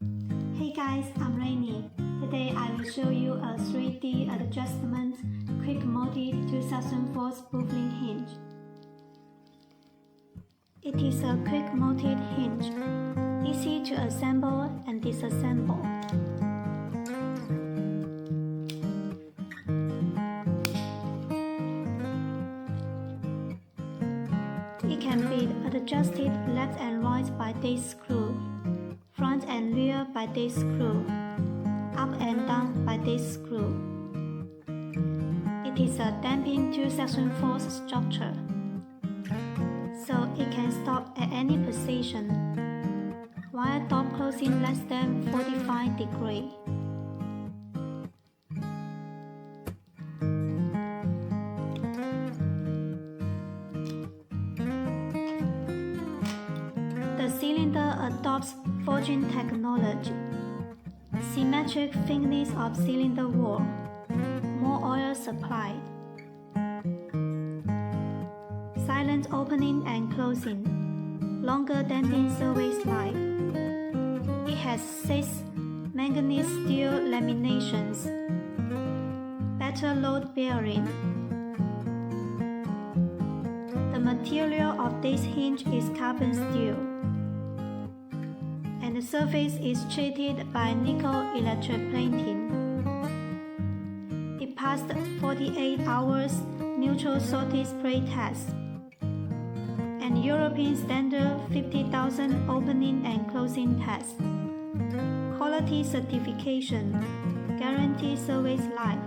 Hey guys, I'm Rainy. Today I will show you a 3D adjustment quick molded 2004 spoofing hinge. It is a quick molded hinge, easy to assemble and disassemble. It can be adjusted left and right by this screw, front and rear by this screw, up and down by this screw. It is a damping 2-section force structure, so it can stop at any position, while door closing less than 45 degrees. The cylinder adopts forging technology, symmetric thickness of cylinder wall, more oil supply, silent opening and closing, longer damping service life. It has 6 manganese steel laminations, better load bearing. The material of this hinge is carbon steel, and the surface is treated by nickel electroplating. It passed 48 hours neutral sorting spray test and European standard 50,000 opening and closing test. Quality certification, guarantee service life.